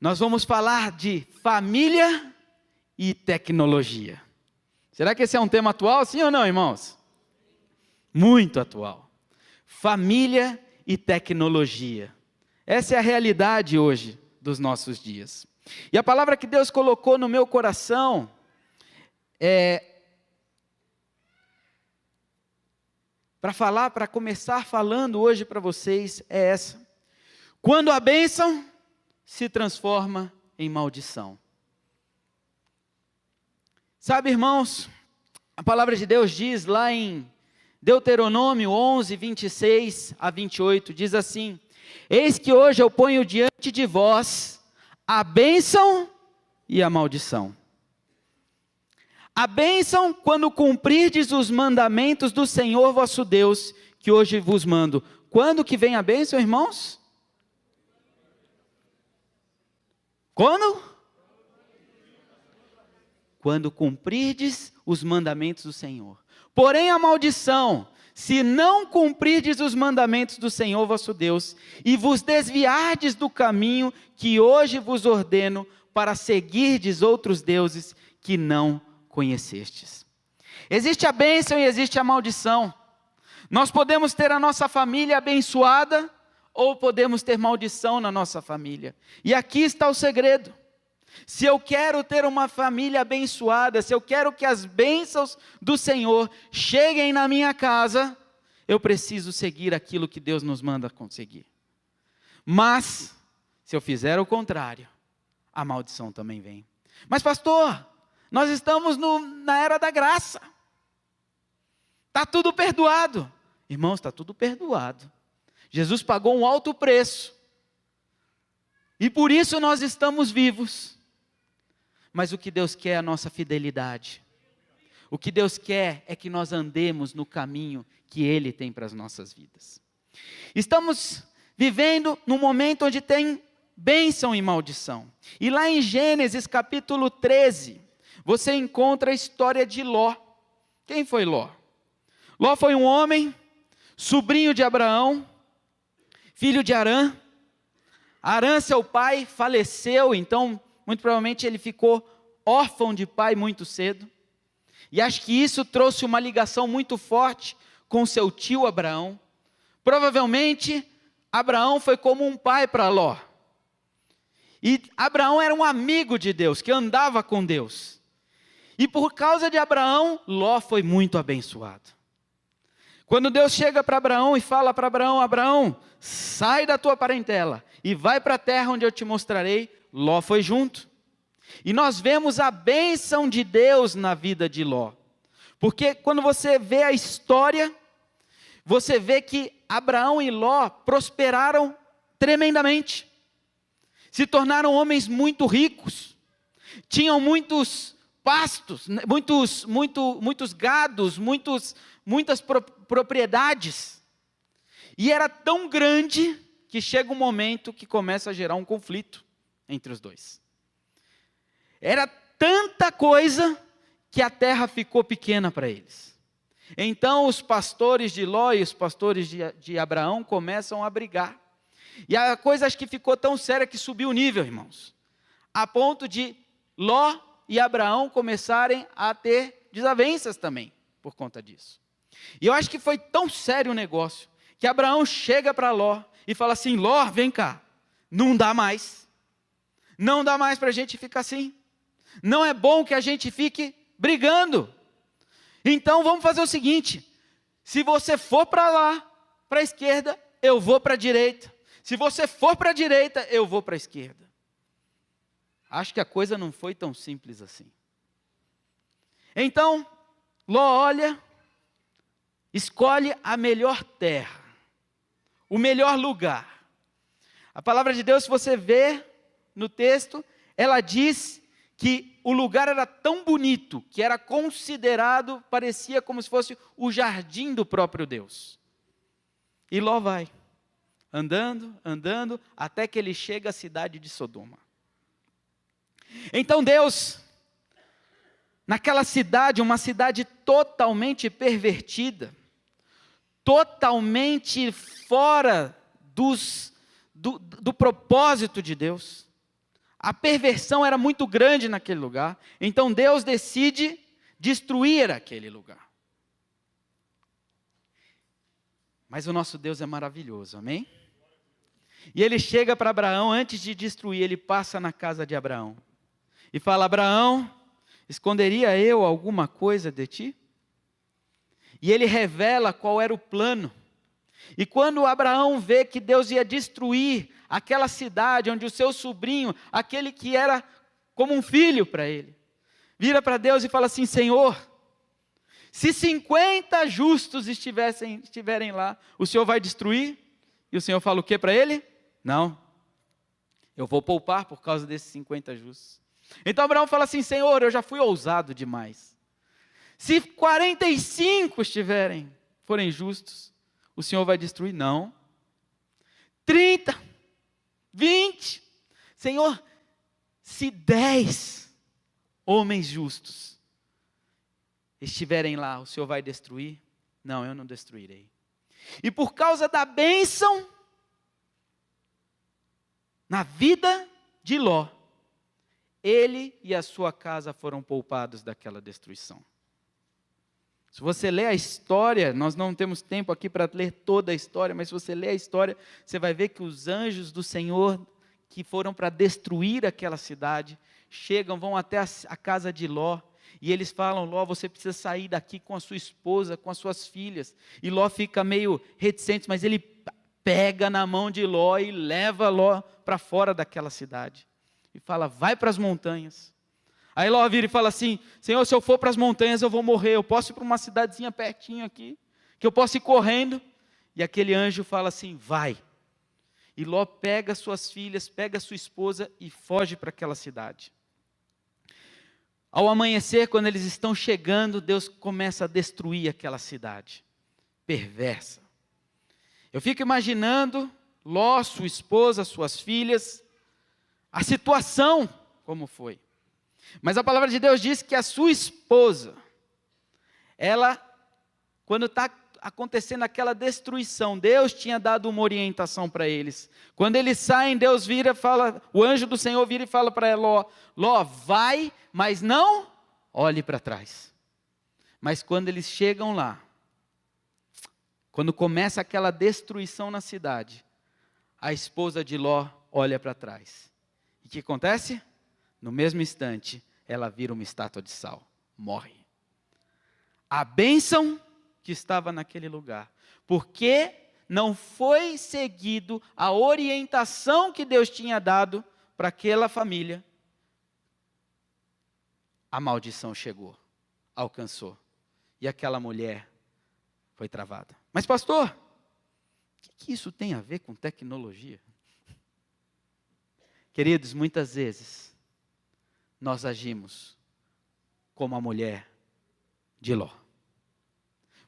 Nós vamos falar de família e tecnologia. Será que esse é um tema atual, sim ou não, irmãos? Muito atual. Família e tecnologia. Essa é a realidade hoje dos nossos dias. E a palavra que Deus colocou no meu coração para começar falando hoje para vocês, é essa. Quando a bênção se transforma em maldição. Sabe, irmãos, a palavra de Deus diz lá em Deuteronômio 11, 26 a 28, diz assim: eis que hoje eu ponho diante de vós a bênção e a maldição. A bênção quando cumprirdes os mandamentos do Senhor vosso Deus, que hoje vos mando. Quando que vem a bênção, irmãos? Quando? Quando cumprirdes os mandamentos do Senhor. Porém a maldição, se não cumprirdes os mandamentos do Senhor vosso Deus, e vos desviardes do caminho que hoje vos ordeno, para seguirdes outros deuses que não conhecestes. Existe a bênção e existe a maldição. Nós podemos ter a nossa família abençoada, ou podemos ter maldição na nossa família. E aqui está o segredo. Se eu quero ter uma família abençoada, se eu quero que as bênçãos do Senhor cheguem na minha casa, eu preciso seguir aquilo que Deus nos manda conseguir. Mas, se eu fizer o contrário, a maldição também vem. Mas pastor, nós estamos na era da graça. Está tudo perdoado. Irmãos, está tudo perdoado. Jesus pagou um alto preço. E por isso nós estamos vivos. Mas o que Deus quer é a nossa fidelidade. O que Deus quer é que nós andemos no caminho que Ele tem para as nossas vidas. Estamos vivendo num momento onde tem bênção e maldição. E lá em Gênesis capítulo 13, você encontra a história de Ló. Quem foi Ló? Ló foi um homem, sobrinho de Abraão, filho de Harã. Harã, seu pai, faleceu, então, muito provavelmente ele ficou órfão de pai muito cedo. E acho que isso trouxe uma ligação muito forte com seu tio Abraão. Provavelmente, Abraão foi como um pai para Ló. E Abraão era um amigo de Deus, que andava com Deus. E por causa de Abraão, Ló foi muito abençoado. Quando Deus chega para Abraão e fala para Abraão: Abraão, sai da tua parentela e vai para a terra onde eu te mostrarei, Ló foi junto. E nós vemos a bênção de Deus na vida de Ló. Porque quando você vê a história, você vê que Abraão e Ló prosperaram tremendamente. Se tornaram homens muito ricos. Tinham muitos pastos, muitos gados, muitas propriedades. E era tão grande que chega um momento que começa a gerar um conflito entre os dois. Era tanta coisa que a terra ficou pequena para eles. Então os pastores de Ló e os pastores de Abraão começam a brigar. E a coisa acho que ficou tão séria que subiu o nível, irmãos. A ponto de Ló e Abraão começarem a ter desavenças também por conta disso. E eu acho que foi tão sério o negócio que Abraão chega para Ló e fala assim: Ló, vem cá, não dá mais. Não dá mais para a gente ficar assim. Não é bom que a gente fique brigando. Então vamos fazer o seguinte: se você for para lá, para a esquerda, eu vou para a direita. Se você for para a direita, eu vou para a esquerda. Acho que a coisa não foi tão simples assim. Então, Ló olha, escolhe a melhor terra, o melhor lugar. A palavra de Deus, se você vê no texto, ela diz que o lugar era tão bonito, que era considerado, parecia como se fosse o jardim do próprio Deus. E Ló vai, andando, até que ele chega à cidade de Sodoma. Então Deus, naquela cidade, uma cidade totalmente pervertida, totalmente fora do propósito de Deus. A perversão era muito grande naquele lugar. Então Deus decide destruir aquele lugar. Mas o nosso Deus é maravilhoso, amém? E ele chega para Abraão, antes de destruir, ele passa na casa de Abraão. E fala: Abraão, esconderia eu alguma coisa de ti? E ele revela qual era o plano. E quando Abraão vê que Deus ia destruir aquela cidade, onde o seu sobrinho, aquele que era como um filho para ele, vira para Deus e fala assim: Senhor, se 50 justos estiverem lá, o Senhor vai destruir? E o Senhor fala o que para ele? Não, eu vou poupar por causa desses 50 justos. Então Abraão fala assim: Senhor, eu já fui ousado demais. Se 45 forem justos, o Senhor vai destruir? Não. 30, 20, Senhor, se 10 homens justos estiverem lá, o Senhor vai destruir? Não, eu não destruirei. E por causa da bênção na vida de Ló, ele e a sua casa foram poupados daquela destruição. Se você ler a história, nós não temos tempo aqui para ler toda a história, mas se você ler a história, você vai ver que os anjos do Senhor, que foram para destruir aquela cidade, vão até a casa de Ló, e eles falam: Ló, você precisa sair daqui com a sua esposa, com as suas filhas. E Ló fica meio reticente, mas ele pega na mão de Ló e leva Ló para fora daquela cidade. E fala: vai para as montanhas. Aí Ló vira e fala assim: Senhor, se eu for para as montanhas eu vou morrer, eu posso ir para uma cidadezinha pertinho aqui, que eu posso ir correndo? E aquele anjo fala assim: vai. E Ló pega suas filhas, pega sua esposa e foge para aquela cidade. Ao amanhecer, quando eles estão chegando, Deus começa a destruir aquela cidade perversa. Eu fico imaginando Ló, sua esposa, suas filhas, a situação como foi. Mas a palavra de Deus diz que a sua esposa, ela, quando está acontecendo aquela destruição, Deus tinha dado uma orientação para eles. Quando eles saem, Deus vira e fala, o anjo do Senhor vira e fala para Ló: Ló, vai, mas não olhe para trás. Mas quando eles chegam lá, quando começa aquela destruição na cidade, a esposa de Ló olha para trás. E o que acontece? No mesmo instante, ela vira uma estátua de sal, morre. A bênção que estava naquele lugar, porque não foi seguido a orientação que Deus tinha dado para aquela família, a maldição chegou, alcançou, e aquela mulher foi travada. Mas pastor, o que isso tem a ver com tecnologia? Queridos, muitas vezes nós agimos como a mulher de Ló.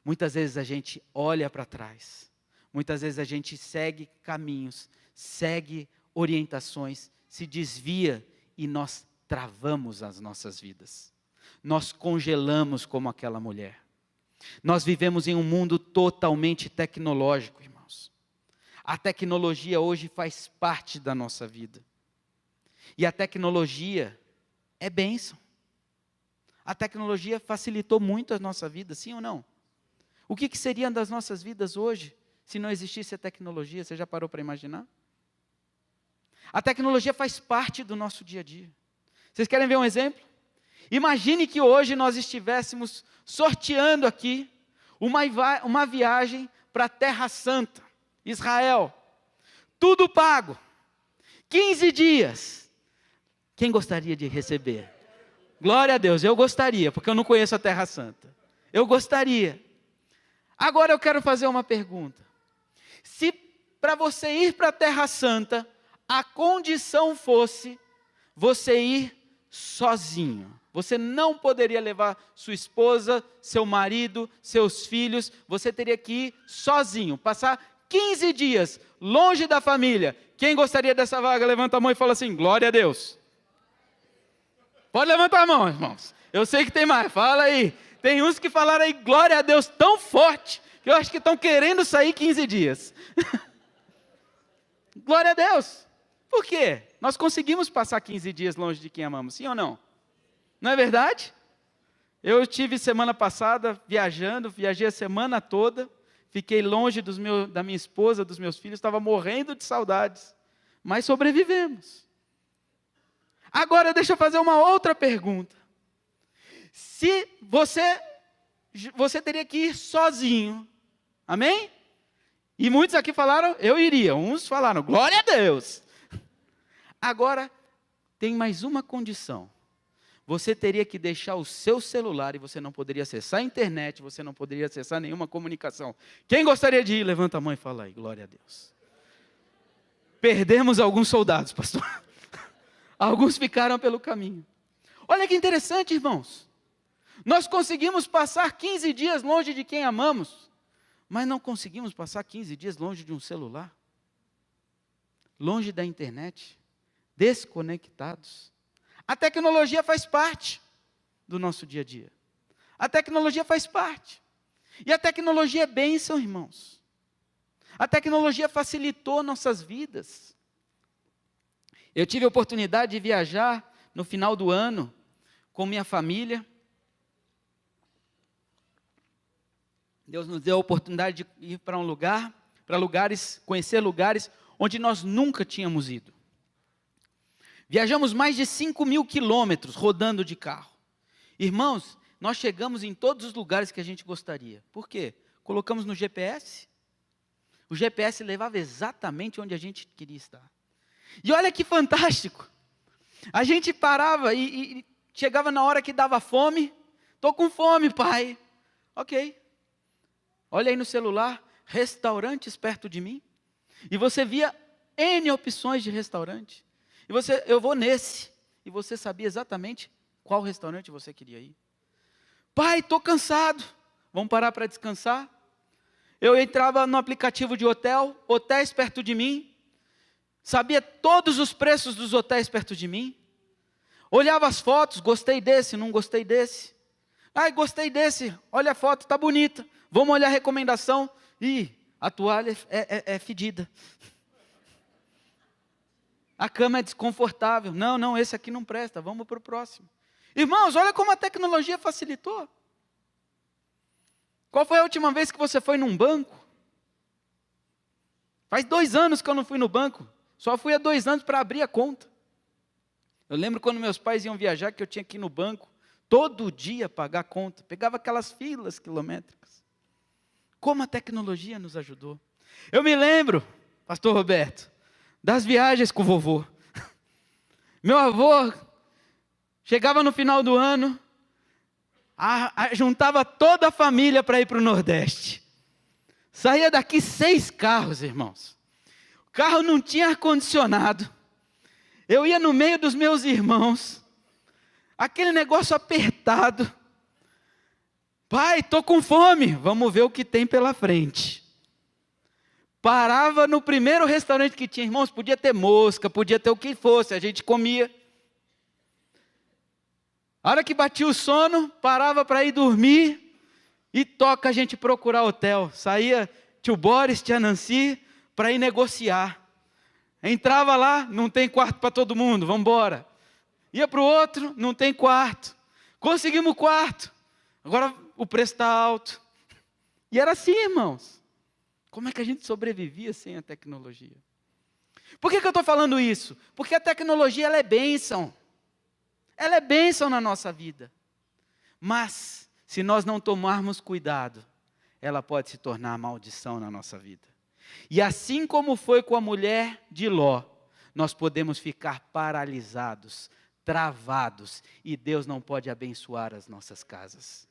Muitas vezes a gente olha para trás, muitas vezes a gente segue caminhos, segue orientações, se desvia e nós travamos as nossas vidas. Nós congelamos como aquela mulher. Nós vivemos em um mundo totalmente tecnológico, irmãos. A tecnologia hoje faz parte da nossa vida. E a tecnologia é bênção. A tecnologia facilitou muito a nossa vida, sim ou não? O que seria das nossas vidas hoje, se não existisse a tecnologia? Você já parou para imaginar? A tecnologia faz parte do nosso dia a dia. Vocês querem ver um exemplo? Imagine que hoje nós estivéssemos sorteando aqui uma viagem para a Terra Santa, Israel. Tudo pago. 15 dias. Quem gostaria de receber? Glória a Deus, eu gostaria, porque eu não conheço a Terra Santa. Eu gostaria. Agora eu quero fazer uma pergunta. Se para você ir para a Terra Santa, a condição fosse você ir sozinho, você não poderia levar sua esposa, seu marido, seus filhos, você teria que ir sozinho, passar 15 dias longe da família. Quem gostaria dessa vaga? Levanta a mão e fala assim: glória a Deus. Pode levantar a mão, irmãos. Eu sei que tem mais, fala aí. Tem uns que falaram aí, glória a Deus, tão forte, que Eu acho que estão querendo sair 15 dias. Glória a Deus. Por quê? Nós conseguimos passar 15 dias longe de quem amamos, sim ou não? Não é verdade? Eu estive semana passada viajando, viajei a semana toda, fiquei longe da minha esposa, dos meus filhos, estava morrendo de saudades, mas sobrevivemos. Agora deixa eu fazer uma outra pergunta. Se você teria que ir sozinho, amém? E muitos aqui falaram, eu iria, uns falaram, glória a Deus. Agora, tem mais uma condição. Você teria que deixar o seu celular e você não poderia acessar a internet, você não poderia acessar nenhuma comunicação. Quem gostaria de ir? Levanta a mão e fala aí, glória a Deus. Perdemos alguns soldados, pastor. Alguns ficaram pelo caminho. Olha que interessante, irmãos. Nós conseguimos passar 15 dias longe de quem amamos, mas não conseguimos passar 15 dias longe de um celular, longe da internet, desconectados. A tecnologia faz parte do nosso dia a dia. A tecnologia faz parte. E a tecnologia é bênção, irmãos. A tecnologia facilitou nossas vidas. Eu tive a oportunidade de viajar no final do ano com minha família. Deus nos deu a oportunidade de ir para lugares, conhecer lugares onde nós nunca tínhamos ido. Viajamos mais de 5.000 quilômetros rodando de carro. Irmãos, nós chegamos em todos os lugares que a gente gostaria. Por quê? Colocamos no GPS. O GPS levava exatamente onde a gente queria estar. E olha que fantástico. A gente parava e chegava na hora que dava fome. Estou com fome, pai. Ok. Olha aí no celular, restaurantes perto de mim. E você via N opções de restaurante. E eu vou nesse. E você sabia exatamente qual restaurante você queria ir. Pai, estou cansado. Vamos parar para descansar? Eu entrava no aplicativo de hotéis perto de mim. Sabia todos os preços dos hotéis perto de mim. Olhava as fotos, gostei desse, não gostei desse. Ai, gostei desse, olha a foto, está bonita. Vamos olhar a recomendação. Ih, a toalha é fedida. A cama é desconfortável. Não, esse aqui não presta, vamos para o próximo. Irmãos, olha como a tecnologia facilitou. Qual foi a última vez que você foi num banco? Faz 2 anos que eu não fui no banco. Só fui há 2 anos para abrir a conta. Eu lembro quando meus pais iam viajar, que eu tinha que ir no banco, todo dia pagar a conta. Pegava aquelas filas quilométricas. Como a tecnologia nos ajudou. Eu me lembro, pastor Roberto, das viagens com o vovô. Meu avô chegava no final do ano, juntava toda a família para ir para o Nordeste. Saía daqui 6 carros, irmãos. O carro não tinha ar-condicionado. Eu ia no meio dos meus irmãos. Aquele negócio apertado. Pai, estou com fome. Vamos ver o que tem pela frente. Parava no primeiro restaurante que tinha, irmãos, podia ter mosca, podia ter o que fosse, a gente comia. A hora que batia o sono, parava para ir dormir e toca a gente procurar hotel. Saía tio Boris, tia Nancy, para ir negociar. Entrava lá, não tem quarto para todo mundo, vamos embora. Ia para o outro, não tem quarto. Conseguimos o quarto, agora o preço está alto. E era assim, irmãos. Como é que a gente sobrevivia sem a tecnologia? Por que eu estou falando isso? Porque a tecnologia ela é bênção. Ela é bênção na nossa vida. Mas, se nós não tomarmos cuidado, ela pode se tornar maldição na nossa vida. E assim como foi com a mulher de Ló, nós podemos ficar paralisados, travados, e Deus não pode abençoar as nossas casas.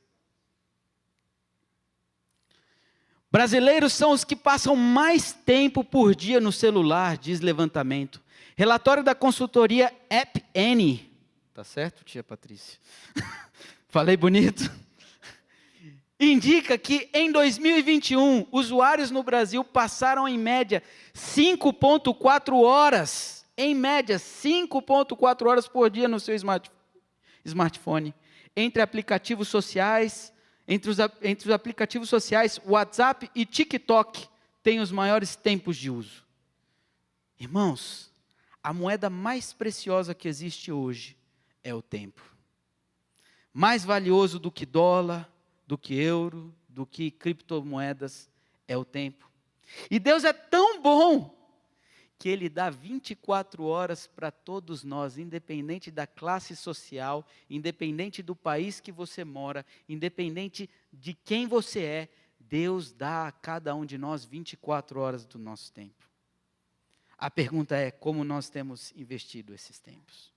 Brasileiros são os que passam mais tempo por dia no celular, diz levantamento. Relatório da consultoria App Annie. Tá certo, tia Patrícia? Falei bonito? Indica que em 2021, usuários no Brasil passaram em média 5,4 horas. Em média, 5,4 horas por dia no seu smartphone. Entre aplicativos sociais, entre os aplicativos sociais, WhatsApp e TikTok têm os maiores tempos de uso. Irmãos, a moeda mais preciosa que existe hoje é o tempo. Mais valioso do que dólar, do que euro, do que criptomoedas, é o tempo. E Deus é tão bom que Ele dá 24 horas para todos nós, independente da classe social, independente do país que você mora, independente de quem você é, Deus dá a cada um de nós 24 horas do nosso tempo. A pergunta é, como nós temos investido esses tempos?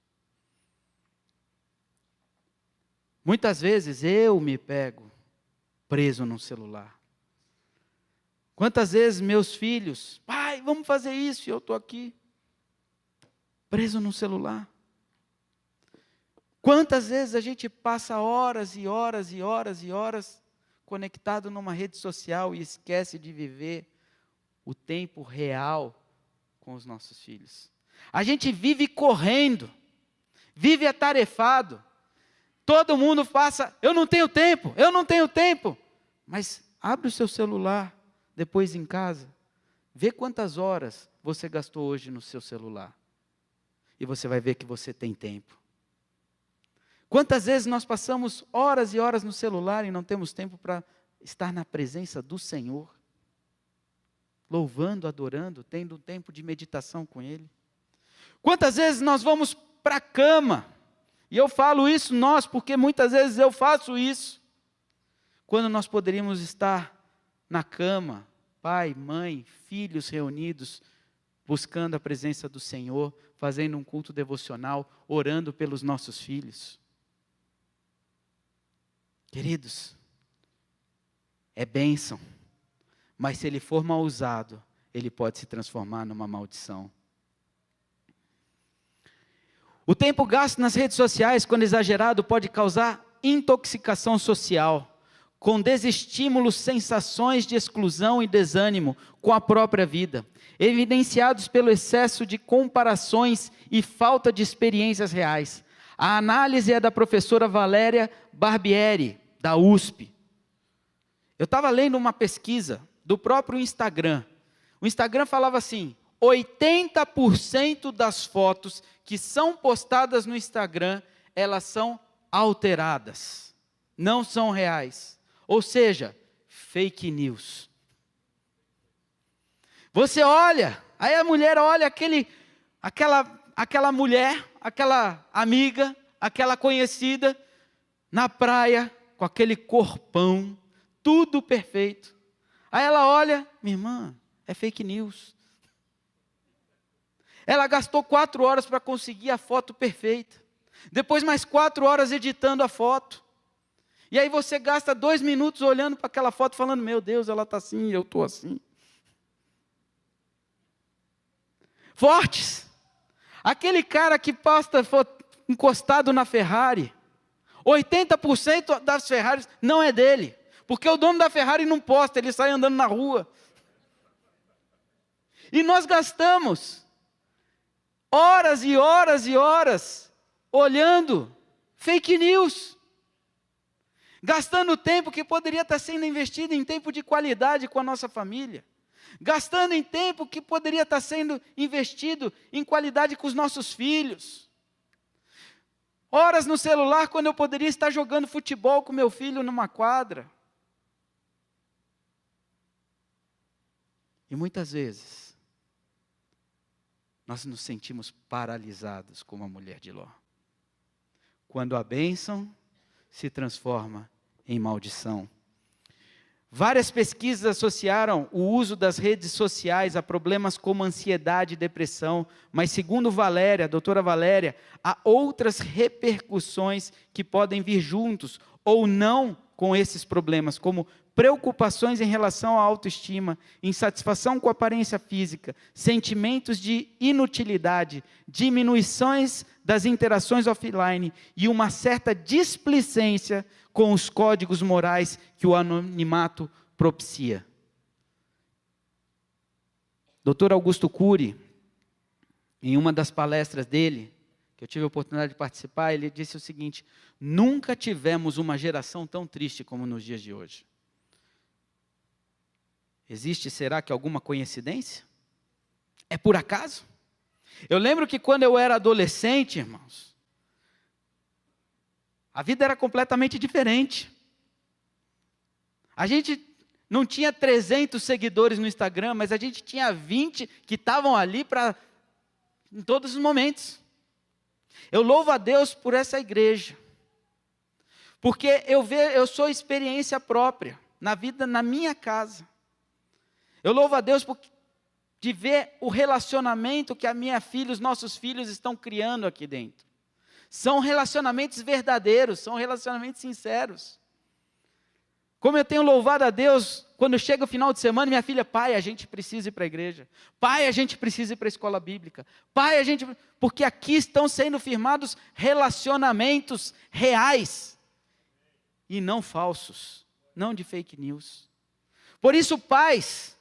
Muitas vezes eu me pego preso num celular. Quantas vezes meus filhos, pai, vamos fazer isso, e eu estou aqui, preso no celular. Quantas vezes a gente passa horas e horas e horas e horas conectado numa rede social e esquece de viver o tempo real com os nossos filhos. A gente vive correndo, vive atarefado, todo mundo passa, eu não tenho tempo, mas abre o seu celular, depois em casa, vê quantas horas você gastou hoje no seu celular. E você vai ver que você tem tempo. Quantas vezes nós passamos horas e horas no celular e não temos tempo para estar na presença do Senhor? Louvando, adorando, tendo um tempo de meditação com Ele. Quantas vezes nós vamos para a cama, e eu falo isso nós, porque muitas vezes eu faço isso, quando nós poderíamos estar na cama, pai, mãe, filhos reunidos, buscando a presença do Senhor, fazendo um culto devocional, orando pelos nossos filhos. Queridos, é bênção, mas se ele for mal usado, ele pode se transformar numa maldição. O tempo gasto nas redes sociais, quando exagerado, pode causar intoxicação social, com desestímulos, sensações de exclusão e desânimo com a própria vida, evidenciados pelo excesso de comparações e falta de experiências reais. A análise é da professora Valéria Barbieri, da USP. Eu estava lendo uma pesquisa do próprio Instagram. O Instagram falava assim, 80% das fotos que são postadas no Instagram, elas são alteradas, não são reais. Ou seja, fake news. Você olha, aí a mulher olha aquela mulher, aquela amiga, aquela conhecida, na praia, com aquele corpão, tudo perfeito. Aí ela olha, minha irmã, é fake news. Ela gastou 4 horas para conseguir a foto perfeita. Depois mais 4 horas editando a foto. E aí você gasta 2 minutos olhando para aquela foto falando, meu Deus, ela está assim, eu estou assim. Fortes. Aquele cara que posta encostado na Ferrari, 80% das Ferraris não é dele. Porque o dono da Ferrari não posta, ele sai andando na rua. E nós gastamos horas e horas e horas olhando fake news. Gastando tempo que poderia estar sendo investido em tempo de qualidade com a nossa família. Gastando em tempo que poderia estar sendo investido em qualidade com os nossos filhos. Horas no celular quando eu poderia estar jogando futebol com meu filho numa quadra. E muitas vezes, nós nos sentimos paralisados como a mulher de Ló. Quando a bênção se transforma em maldição. Várias pesquisas associaram o uso das redes sociais a problemas como ansiedade e depressão, mas segundo Valéria, a doutora Valéria, há outras repercussões que podem vir juntos ou não com esses problemas, como preocupações em relação à autoestima, insatisfação com a aparência física, sentimentos de inutilidade, diminuições das interações offline e uma certa displicência com os códigos morais que o anonimato propicia. Dr. Augusto Cury, em uma das palestras dele, que eu tive a oportunidade de participar, ele disse o seguinte: nunca tivemos uma geração tão triste como nos dias de hoje. Existe, será que alguma coincidência? É por acaso? Eu lembro que quando eu era adolescente, irmãos, a vida era completamente diferente. A gente não tinha 300 seguidores no Instagram, mas a gente tinha 20 que estavam ali em todos os momentos. Eu louvo a Deus por essa igreja, porque eu sou experiência própria na vida, na minha casa. Eu louvo a Deus de ver o relacionamento que a minha filha, os nossos filhos estão criando aqui dentro. São relacionamentos verdadeiros, são relacionamentos sinceros. Como eu tenho louvado a Deus, quando chega o final de semana, minha filha: pai, a gente precisa ir para a igreja. Pai, a gente precisa ir para a escola bíblica. Pai, porque aqui estão sendo firmados relacionamentos reais e não falsos, não de fake news. Por isso, pais,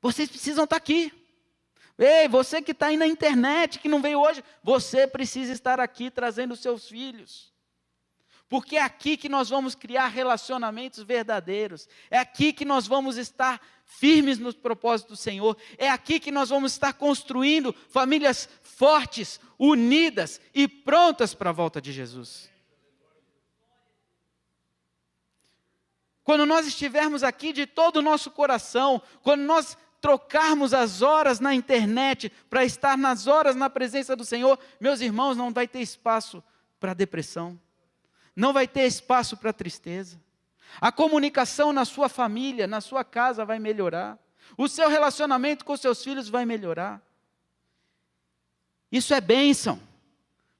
vocês precisam estar aqui. Ei, você que está aí na internet, que não veio hoje, você precisa estar aqui trazendo os seus filhos. Porque é aqui que nós vamos criar relacionamentos verdadeiros. É aqui que nós vamos estar firmes nos propósitos do Senhor. É aqui que nós vamos estar construindo famílias fortes, unidas e prontas para a volta de Jesus. Quando nós estivermos aqui de todo o nosso coração, quando nós trocarmos as horas na internet para estar nas horas na presença do Senhor, meus irmãos, não vai ter espaço para depressão, não vai ter espaço para tristeza. A comunicação na sua família, na sua casa vai melhorar, o seu relacionamento com seus filhos vai melhorar. Isso é bênção,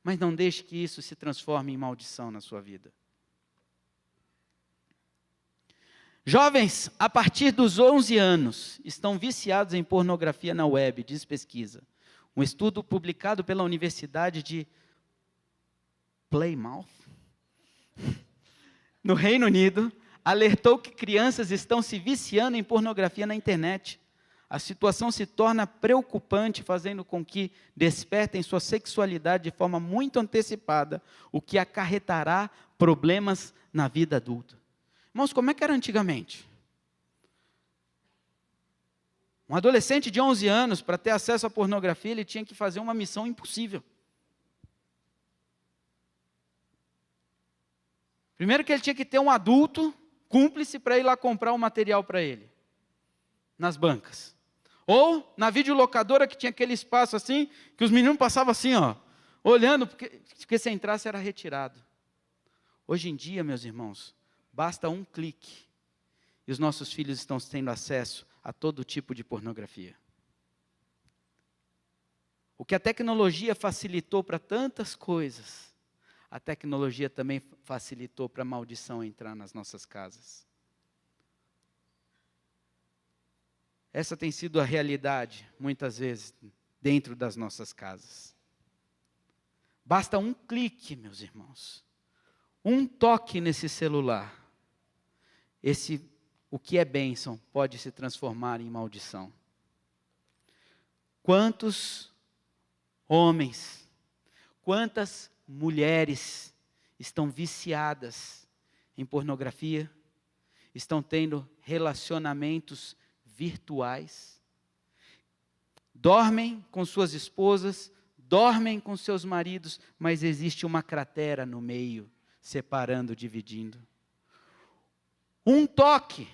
mas não deixe que isso se transforme em maldição na sua vida. Jovens, a partir dos 11 anos, estão viciados em pornografia na web, diz pesquisa. Um estudo publicado pela Universidade de Plymouth, no Reino Unido, alertou que crianças estão se viciando em pornografia na internet. A situação se torna preocupante, fazendo com que despertem sua sexualidade de forma muito antecipada, o que acarretará problemas na vida adulta. Irmãos, como é que era antigamente? Um adolescente de 11 anos, para ter acesso à pornografia, ele tinha que fazer uma missão impossível. Primeiro que ele tinha que ter um adulto cúmplice para ir lá comprar o material para ele, nas bancas. Ou na videolocadora, que tinha aquele espaço assim, que os meninos passavam assim, ó, olhando, porque se entrasse era retirado. Hoje em dia, meus irmãos, basta um clique e os nossos filhos estão tendo acesso a todo tipo de pornografia. O que a tecnologia facilitou para tantas coisas, a tecnologia também facilitou para a maldição entrar nas nossas casas. Essa tem sido a realidade, muitas vezes, dentro das nossas casas. Basta um clique, meus irmãos, um toque nesse celular. O que é bênção pode se transformar em maldição. Quantos homens, quantas mulheres estão viciadas em pornografia, estão tendo relacionamentos virtuais, dormem com suas esposas, dormem com seus maridos, mas existe uma cratera no meio, separando, dividindo. Um toque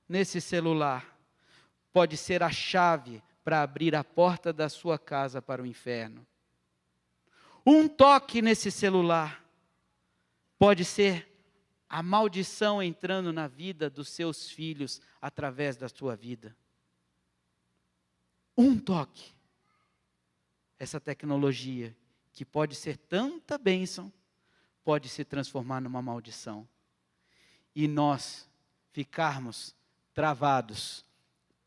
nesse celular pode ser a chave para abrir a porta da sua casa para o inferno. Um toque nesse celular pode ser a maldição entrando na vida dos seus filhos através da sua vida. Um toque. Essa tecnologia, que pode ser tanta bênção, pode se transformar numa maldição. E nós ficarmos travados,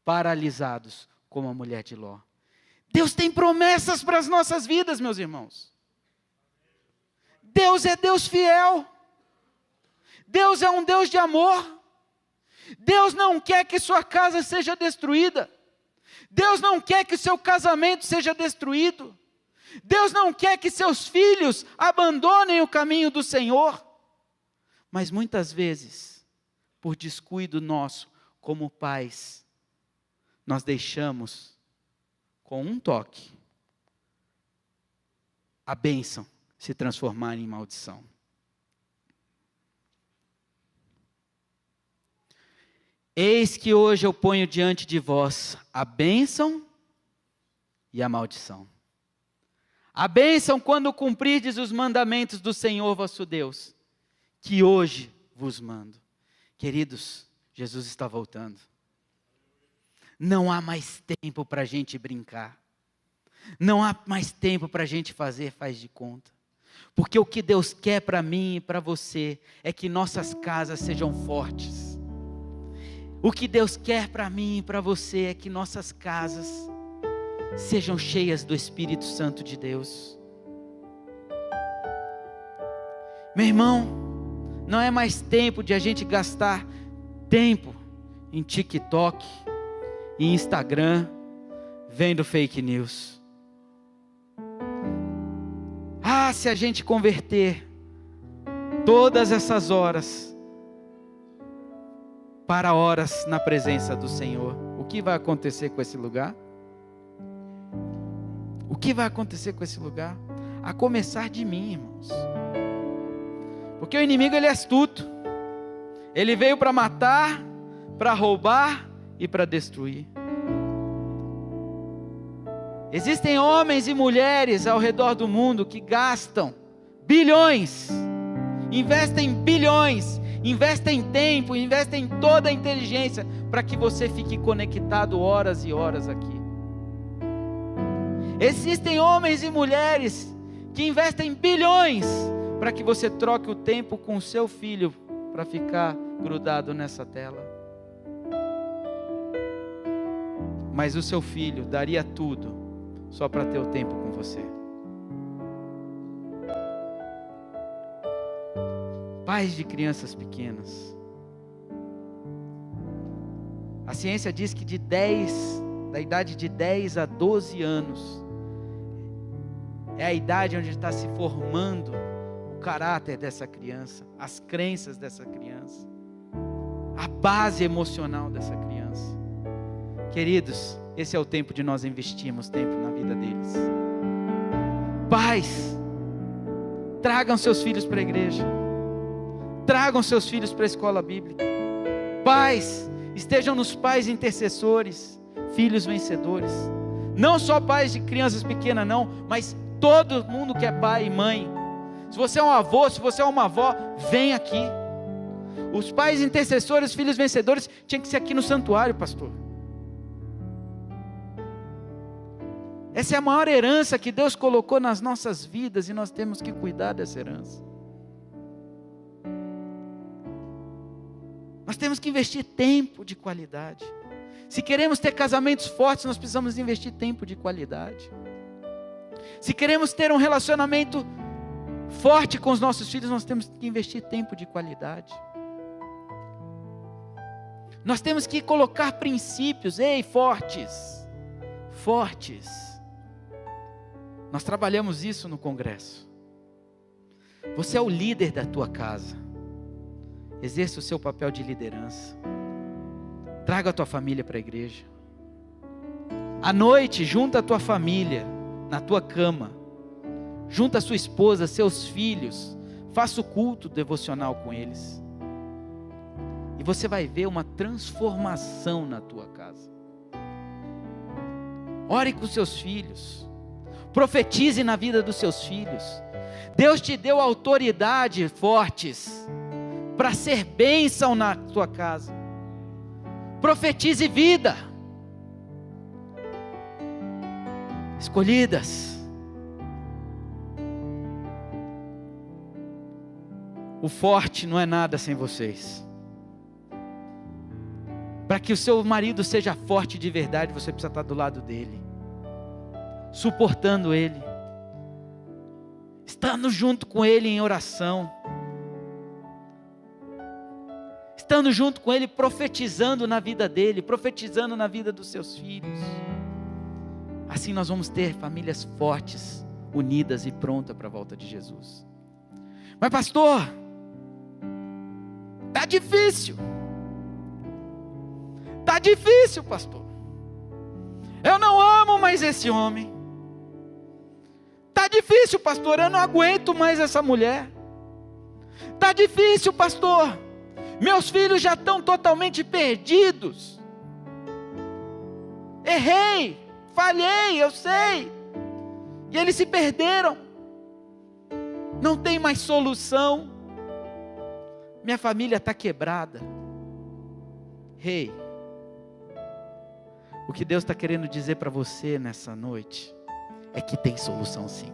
paralisados, como a mulher de Ló. Deus tem promessas para as nossas vidas, meus irmãos. Deus é Deus fiel. Deus é um Deus de amor. Deus não quer que sua casa seja destruída. Deus não quer que o seu casamento seja destruído. Deus não quer que seus filhos abandonem o caminho do Senhor. Mas muitas vezes, por descuido nosso, como pais, nós deixamos, com um toque, a bênção se transformar em maldição. Eis que hoje eu ponho diante de vós a bênção e a maldição. A bênção quando cumprirdes os mandamentos do Senhor vosso Deus, que hoje vos mando. Queridos, Jesus está voltando. Não há mais tempo para a gente brincar. Não há mais tempo para a gente fazer faz de conta. Porque o que Deus quer para mim e para você é que nossas casas sejam fortes. O que Deus quer para mim e para você é que nossas casas sejam cheias do Espírito Santo de Deus. Meu irmão, não é mais tempo de a gente gastar tempo em TikTok, em Instagram, vendo fake news. Se a gente converter todas essas horas para horas na presença do Senhor, o que vai acontecer com esse lugar? O que vai acontecer com esse lugar? A começar de mim, irmãos. Porque o inimigo, ele é astuto. Ele veio para matar, para roubar e para destruir. Existem homens e mulheres ao redor do mundo que gastam bilhões, investem bilhões, investem tempo, investem toda a inteligência para que você fique conectado horas e horas aqui. Existem homens e mulheres que investem bilhões para que você troque o tempo com o seu filho para ficar grudado nessa tela. Mas o seu filho daria tudo só para ter o tempo com você. Pais de crianças pequenas. A ciência diz que da idade de 10 a 12 anos, é a idade onde está se formando o caráter dessa criança, as crenças dessa criança, a base emocional dessa criança. Queridos, esse é o tempo de nós investirmos tempo na vida deles. Pais, tragam seus filhos para a igreja, tragam seus filhos para a escola bíblica. Pais, estejam nos pais intercessores, filhos vencedores. Não só pais de crianças pequenas não, mas todo mundo que é pai e mãe. Se você é um avô, se você é uma avó, vem aqui. Os pais intercessores, filhos vencedores, tinham que ser aqui no santuário, pastor. Essa é a maior herança que Deus colocou nas nossas vidas e nós temos que cuidar dessa herança. Nós temos que investir tempo de qualidade. Se queremos ter casamentos fortes, nós precisamos investir tempo de qualidade. Se queremos ter um relacionamento forte com os nossos filhos, nós temos que investir tempo de qualidade. Nós temos que colocar princípios, fortes. Nós trabalhamos isso no congresso. Você é o líder da tua casa. Exerça o seu papel de liderança. Traga a tua família para a igreja. À noite, junta a tua família na tua cama. Junta a sua esposa, seus filhos. Faça o culto devocional com eles. E você vai ver uma transformação na tua casa. Ore com seus filhos. Profetize na vida dos seus filhos. Deus te deu autoridade fortes para ser bênção na tua casa. Profetize vida. Escolhidas. O forte não é nada sem vocês. Para que o seu marido seja forte de verdade, você precisa estar do lado dele, suportando ele, estando junto com ele em oração, estando junto com ele, profetizando na vida dele, profetizando na vida dos seus filhos. Assim nós vamos ter famílias fortes, unidas e prontas para a volta de Jesus. Mas pastor, está difícil. Está difícil, pastor. Eu não amo mais esse homem. Está difícil, pastor, eu não aguento mais essa mulher. Está difícil, pastor. Meus filhos já estão totalmente perdidos. Errei, falhei, eu sei. E eles se perderam. Não tem mais solução. Minha família está quebrada. Rei, o que Deus está querendo dizer para você nessa noite é que tem solução sim.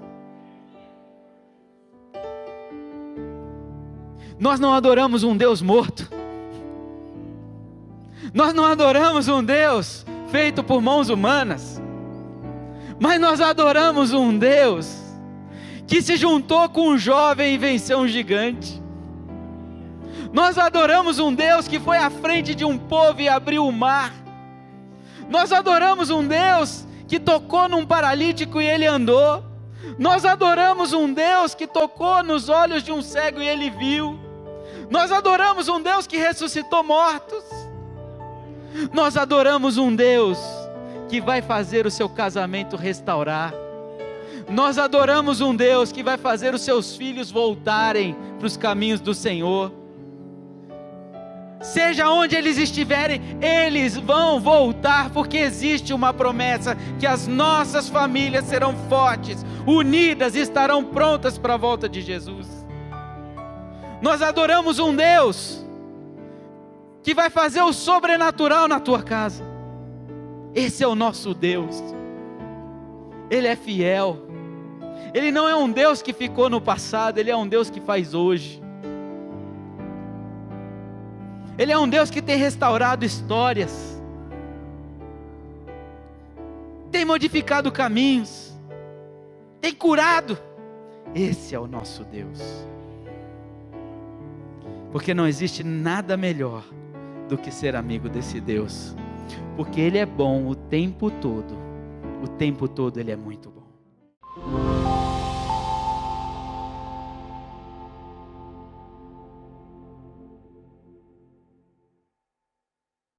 Nós não adoramos um Deus morto. Nós não adoramos um Deus feito por mãos humanas. Mas nós adoramos um Deus que se juntou com um jovem e venceu um gigante. Nós adoramos um Deus que foi à frente de um povo e abriu o mar. Nós adoramos um Deus que tocou num paralítico e ele andou. Nós adoramos um Deus que tocou nos olhos de um cego e ele viu. Nós adoramos um Deus que ressuscitou mortos. Nós adoramos um Deus que vai fazer o seu casamento restaurar. Nós adoramos um Deus que vai fazer os seus filhos voltarem para os caminhos do Senhor. Seja onde eles estiverem, eles vão voltar, porque existe uma promessa que as nossas famílias serão fortes, unidas e estarão prontas para a volta de Jesus. Nós adoramos um Deus que vai fazer o sobrenatural na tua casa. Esse é o nosso Deus. Ele é fiel. Ele não é um Deus que ficou no passado, Ele é um Deus que faz hoje. Ele é um Deus que tem restaurado histórias, tem modificado caminhos, tem curado. Esse é o nosso Deus. Porque não existe nada melhor do que ser amigo desse Deus. Porque Ele é bom o tempo todo. O tempo todo Ele é muito bom.